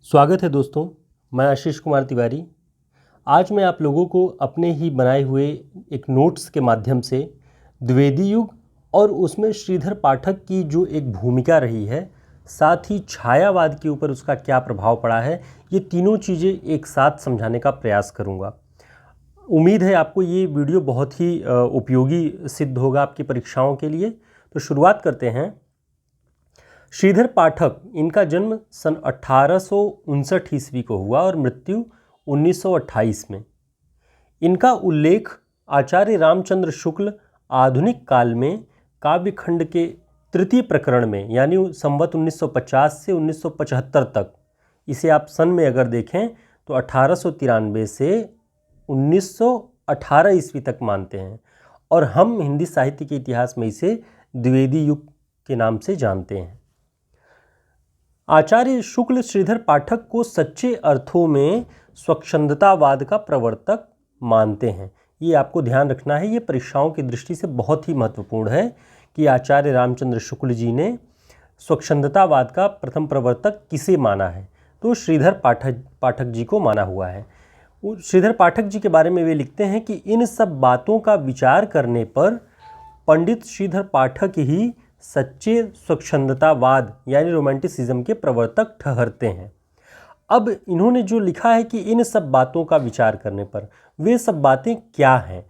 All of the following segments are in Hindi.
स्वागत है दोस्तों, मैं आशीष कुमार तिवारी। आज मैं आप लोगों को अपने ही बनाए हुए एक नोट्स के माध्यम से द्विवेदी युग और उसमें श्रीधर पाठक की जो एक भूमिका रही है, साथ ही छायावाद के ऊपर उसका क्या प्रभाव पड़ा है, ये तीनों चीज़ें एक साथ समझाने का प्रयास करूँगा। उम्मीद है आपको ये वीडियो बहुत ही उपयोगी सिद्ध होगा आपकी परीक्षाओं के लिए। तो शुरुआत करते हैं। श्रीधर पाठक, इनका जन्म सन 1859 ईस्वी को हुआ और मृत्यु 1928 में। इनका उल्लेख आचार्य रामचंद्र शुक्ल आधुनिक काल में काव्यखंड के तृतीय प्रकरण में, यानी संवत 1950 से 1975 तक, इसे आप सन में अगर देखें तो 1893 से 1918 ईस्वी तक मानते हैं, और हम हिंदी साहित्य के इतिहास में इसे द्विवेदी युग के नाम से जानते हैं। आचार्य शुक्ल श्रीधर पाठक को सच्चे अर्थों में स्वच्छंदतावाद का प्रवर्तक मानते हैं। ये आपको ध्यान रखना है, ये परीक्षाओं की दृष्टि से बहुत ही महत्वपूर्ण है कि आचार्य रामचंद्र शुक्ल जी ने स्वच्छंदतावाद का प्रथम प्रवर्तक किसे माना है, तो श्रीधर पाठक जी को माना हुआ है। श्रीधर पाठक जी के बारे में वे लिखते हैं कि इन सब बातों का विचार करने पर पंडित श्रीधर पाठक ही सच्चे स्वच्छंदतावाद यानी रोमांटिसिज्म के प्रवर्तक ठहरते हैं। अब इन्होंने जो लिखा है कि इन सब बातों का विचार करने पर, वे सब बातें क्या हैं,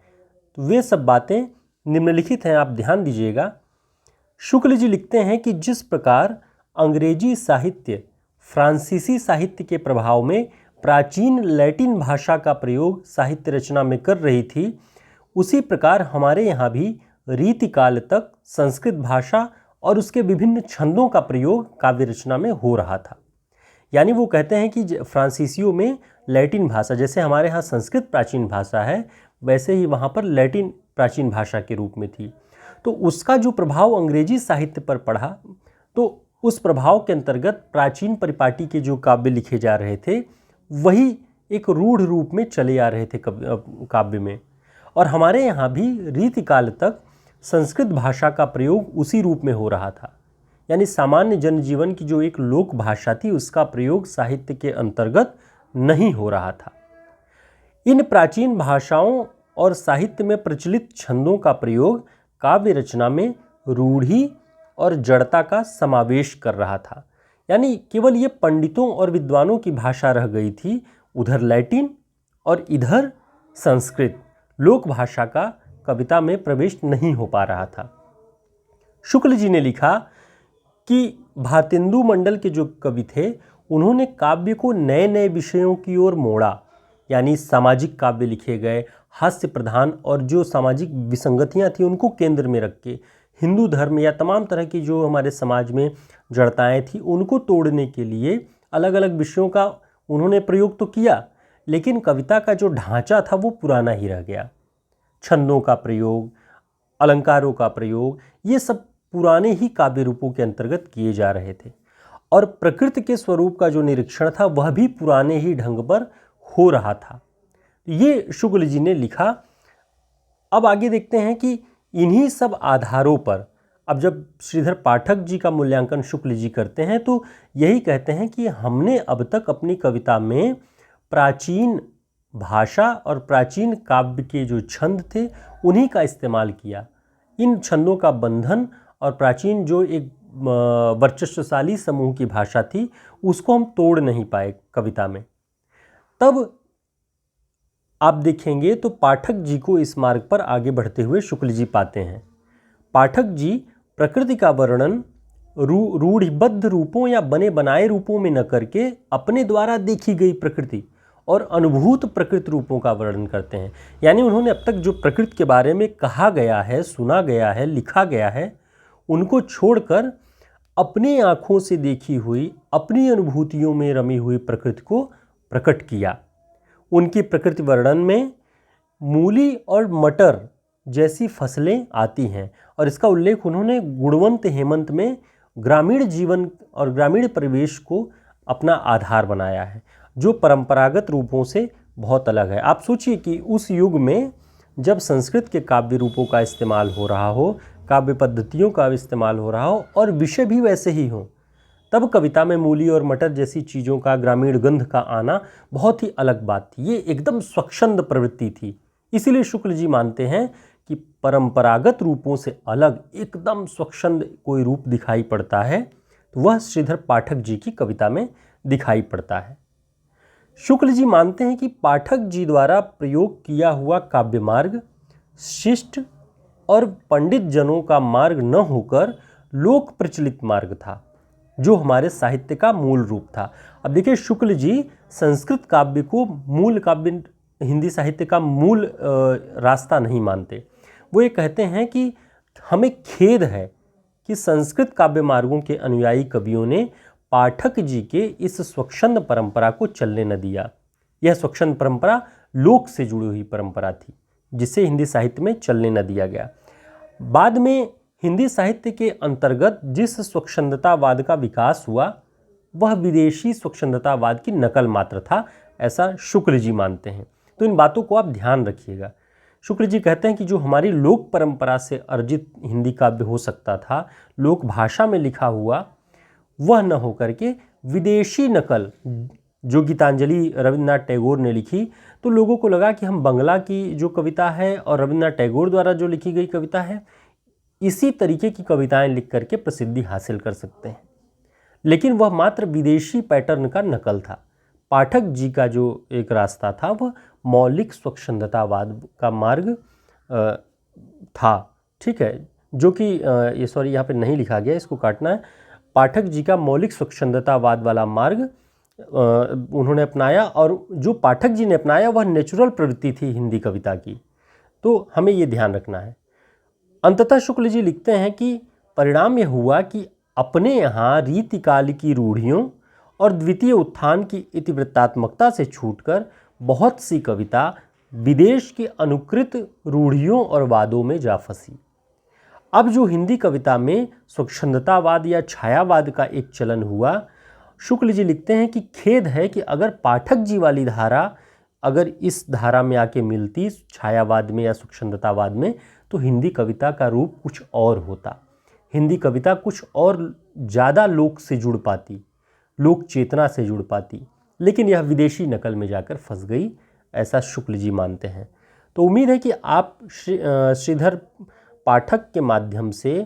तो वे सब बातें निम्नलिखित हैं, आप ध्यान दीजिएगा। शुक्ल जी लिखते हैं कि जिस प्रकार अंग्रेजी साहित्य फ्रांसीसी साहित्य के प्रभाव में प्राचीन लैटिन भाषा का प्रयोग साहित्य रचना में कर रही थी, उसी प्रकार हमारे यहाँ भी रीतिकाल तक संस्कृत भाषा और उसके विभिन्न छंदों का प्रयोग काव्य रचना में हो रहा था। यानी वो कहते हैं कि फ्रांसीसियों में लैटिन भाषा, जैसे हमारे यहाँ संस्कृत प्राचीन भाषा है, वैसे ही वहाँ पर लैटिन प्राचीन भाषा के रूप में थी। तो उसका जो प्रभाव अंग्रेजी साहित्य पर पड़ा, तो उस प्रभाव के अंतर्गत प्राचीन परिपाटी के जो काव्य लिखे जा रहे थे, वही एक रूढ़ रूप में चले आ रहे थे काव्य में, और हमारे यहाँ भी रीतिकाल तक संस्कृत भाषा का प्रयोग उसी रूप में हो रहा था। यानी सामान्य जनजीवन की जो एक लोक भाषा थी, उसका प्रयोग साहित्य के अंतर्गत नहीं हो रहा था। इन प्राचीन भाषाओं और साहित्य में प्रचलित छंदों का प्रयोग काव्य रचना में रूढ़ी और जड़ता का समावेश कर रहा था। यानी केवल ये पंडितों और विद्वानों की भाषा रह गई थी, उधर लैटिन और इधर संस्कृत लोक भाषा का कविता में प्रवेश नहीं हो पा रहा था। शुक्ल जी ने लिखा कि भारतेंदु मंडल के जो कवि थे, उन्होंने काव्य को नए नए विषयों की ओर मोड़ा। यानी सामाजिक काव्य लिखे गए, हास्य प्रधान, और जो सामाजिक विसंगतियां थी उनको केंद्र में रख के हिंदू धर्म या तमाम तरह की जो हमारे समाज में जड़ताएं थी, उनको तोड़ने के लिए अलग अलग विषयों का उन्होंने प्रयोग तो किया, लेकिन कविता का जो ढांचा था वो पुराना ही रह गया। छंदों का प्रयोग, अलंकारों का प्रयोग, ये सब पुराने ही काव्य रूपों के अंतर्गत किए जा रहे थे, और प्रकृति के स्वरूप का जो निरीक्षण था वह भी पुराने ही ढंग पर हो रहा था। ये शुक्ल जी ने लिखा। अब आगे देखते हैं कि इन्हीं सब आधारों पर, अब जब श्रीधर पाठक जी का मूल्यांकन शुक्ल जी करते हैं, तो यही कहते हैं कि हमने अब तक अपनी कविता में प्राचीन भाषा और प्राचीन काव्य के जो छंद थे उन्हीं का इस्तेमाल किया। इन छंदों का बंधन और प्राचीन जो एक वर्चस्वशाली समूह की भाषा थी, उसको हम तोड़ नहीं पाए कविता में। तब आप देखेंगे तो पाठक जी को इस मार्ग पर आगे बढ़ते हुए शुक्ल जी पाते हैं। पाठक जी प्रकृति का वर्णन रूढ़िबद्ध रूपों या बने बनाए रूपों में न करके अपने द्वारा देखी गई प्रकृति और अनुभूत प्रकृति रूपों का वर्णन करते हैं। यानी उन्होंने अब तक जो प्रकृति के बारे में कहा गया है, सुना गया है, लिखा गया है, उनको छोड़कर अपनी आँखों से देखी हुई, अपनी अनुभूतियों में रमी हुई प्रकृति को प्रकट किया। उनकी प्रकृति वर्णन में मूली और मटर जैसी फसलें आती हैं, और इसका उल्लेख उन्होंने गुणवंत हेमंत में ग्रामीण जीवन और ग्रामीण परिवेश को अपना आधार बनाया है, जो परंपरागत रूपों से बहुत अलग है। आप सोचिए कि उस युग में जब संस्कृत के काव्य रूपों का इस्तेमाल हो रहा हो, काव्य पद्धतियों का इस्तेमाल हो रहा हो, और विषय भी वैसे ही हों, तब कविता में मूली और मटर जैसी चीज़ों का ग्रामीण गंध का आना बहुत ही अलग बात थी। ये एकदम स्वच्छंद प्रवृत्ति थी। इसीलिए शुक्ल जी मानते हैं कि परंपरागत रूपों से अलग एकदम स्वच्छंद कोई रूप दिखाई पड़ता है तो वह श्रीधर पाठक जी की कविता में दिखाई पड़ता है। शुक्ल जी मानते हैं कि पाठक जी द्वारा प्रयोग किया हुआ काव्य मार्ग शिष्ट और पंडित जनों का मार्ग न होकर लोक प्रचलित मार्ग था, जो हमारे साहित्य का मूल रूप था। अब देखिए, शुक्ल जी संस्कृत काव्य को मूल काव्य, हिंदी साहित्य का मूल रास्ता नहीं मानते। वो ये कहते हैं कि हमें खेद है कि संस्कृत काव्य मार्गों के अनुयायी कवियों ने पाठक जी के इस स्वच्छंद परंपरा को चलने न दिया। यह स्वच्छंद परंपरा लोक से जुड़ी हुई परंपरा थी, जिसे हिंदी साहित्य में चलने न दिया गया। बाद में हिंदी साहित्य के अंतर्गत जिस स्वच्छंदतावाद का विकास हुआ वह विदेशी स्वच्छंदतावाद की नकल मात्र था, ऐसा शुक्ल जी मानते हैं। तो इन बातों को आप ध्यान रखिएगा। शुक्ल जी कहते हैं कि जो हमारी लोक परंपरा से अर्जित हिंदी काव्य हो सकता था, लोक भाषा में लिखा हुआ, वह न होकर के विदेशी नकल, जो गीतांजलि रविन्द्रनाथ टैगोर ने लिखी, तो लोगों को लगा कि हम बंगला की जो कविता है और रविन्द्रनाथ टैगोर द्वारा जो लिखी गई कविता है, इसी तरीके की कविताएं लिख करके प्रसिद्धि हासिल कर सकते हैं। लेकिन वह मात्र विदेशी पैटर्न का नकल था। पाठक जी का जो एक रास्ता था वह मौलिक स्वच्छंदतावाद का मार्ग था, ठीक है, जो कि ये सॉरी यहाँ पे नहीं लिखा गया, इसको काटना है। पाठक जी का मौलिक स्वच्छंदतावाद वाला मार्ग उन्होंने अपनाया, और जो पाठक जी ने अपनाया वह नेचुरल प्रवृत्ति थी हिंदी कविता की। तो हमें ये ध्यान रखना है। अंततः शुक्ल जी लिखते हैं कि परिणाम यह हुआ कि अपने यहाँ रीतिकाल की रूढ़ियों और द्वितीय उत्थान की इतिवृत्तात्मकता से छूटकर बहुत सी कविता विदेश के अनुकृत रूढ़ियों और वादों में जा फंसी। अब जो हिंदी कविता में स्वच्छंदतावाद या छायावाद का एक चलन हुआ, शुक्ल जी लिखते हैं कि खेद है कि अगर पाठक जी वाली धारा अगर इस धारा में आके मिलती, छायावाद में या स्वच्छंदतावाद में, तो हिंदी कविता का रूप कुछ और होता। हिंदी कविता कुछ और ज़्यादा लोक से जुड़ पाती, लोक चेतना से जुड़ पाती, लेकिन यह विदेशी नकल में जाकर फंस गई, ऐसा शुक्ल जी मानते हैं। तो उम्मीद है कि आप श्रीधर पाठक के माध्यम से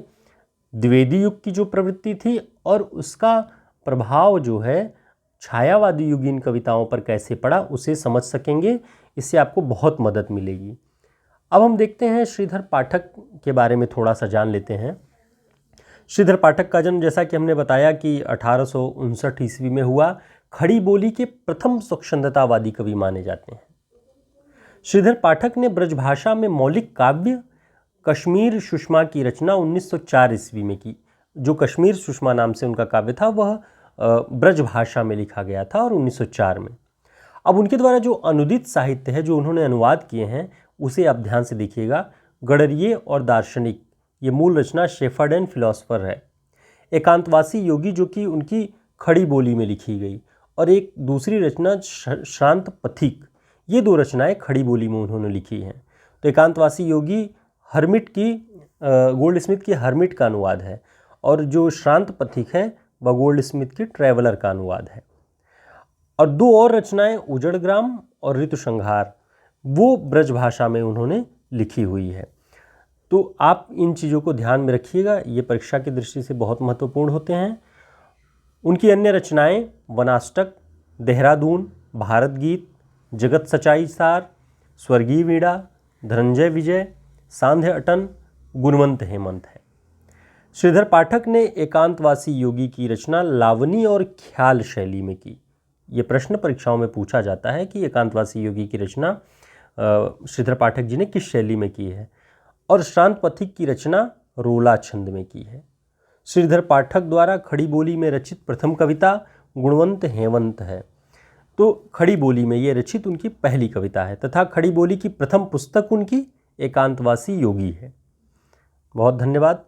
द्विवेदी युग की जो प्रवृत्ति थी और उसका प्रभाव जो है छायावादी युगीन कविताओं पर कैसे पड़ा उसे समझ सकेंगे। इससे आपको बहुत मदद मिलेगी। अब हम देखते हैं श्रीधर पाठक के बारे में थोड़ा सा जान लेते हैं। श्रीधर पाठक का जन्म, जैसा कि हमने बताया, कि 1859 ईस्वी में हुआ। खड़ी बोली के प्रथम स्वच्छंदतावादी कवि माने जाते हैं। श्रीधर पाठक ने ब्रजभाषा में मौलिक काव्य कश्मीर सुषमा की रचना 1904 ईस्वी में की। जो कश्मीर सुषमा नाम से उनका काव्य था वह ब्रजभाषा में लिखा गया था और 1904 में। अब उनके द्वारा जो अनुदित साहित्य है, जो उन्होंने अनुवाद किए हैं, उसे आप ध्यान से देखिएगा। गडरिये और दार्शनिक, ये मूल रचना शेफर्ड एंड फिलोसफर है। एकांतवासी योगी, जो कि उनकी खड़ी बोली में लिखी गई, और एक दूसरी रचना श्रांत पथिक, ये दो रचनाएं खड़ी बोली में उन्होंने लिखी हैं। तो एकांतवासी योगी हर्मिट की, गोल्ड स्मिथ की हर्मिट का अनुवाद है, और जो श्रांत पथिक है वह गोल्ड स्मिथ की ट्रैवलर का अनुवाद है। और दो और रचनाएं उजड़ग्राम और ऋतुसंहार, वो ब्रजभाषा में उन्होंने लिखी हुई है। तो आप इन चीज़ों को ध्यान में रखिएगा, ये परीक्षा की दृष्टि से बहुत महत्वपूर्ण होते हैं। उनकी अन्य रचनाएं वनाष्टक, देहरादून, भारत गीत, जगत सच्चाई सार, स्वर्गीय वीणा, धनंजय विजय, सांध्य अटन, गुणवंत हेमंत है। श्रीधर पाठक ने एकांतवासी योगी की रचना लावनी और ख्याल शैली में की। ये प्रश्न परीक्षाओं में पूछा जाता है कि एकांतवासी योगी की रचना श्रीधर पाठक जी ने किस शैली में की है, और श्रांत पथिक की रचना रोला छंद में की है। श्रीधर पाठक द्वारा खड़ी बोली में रचित प्रथम कविता गुणवंत हेमंत है। तो खड़ी बोली में ये रचित उनकी पहली कविता है, तथा खड़ी बोली की प्रथम पुस्तक उनकी एकांतवासी योगी है। बहुत धन्यवाद।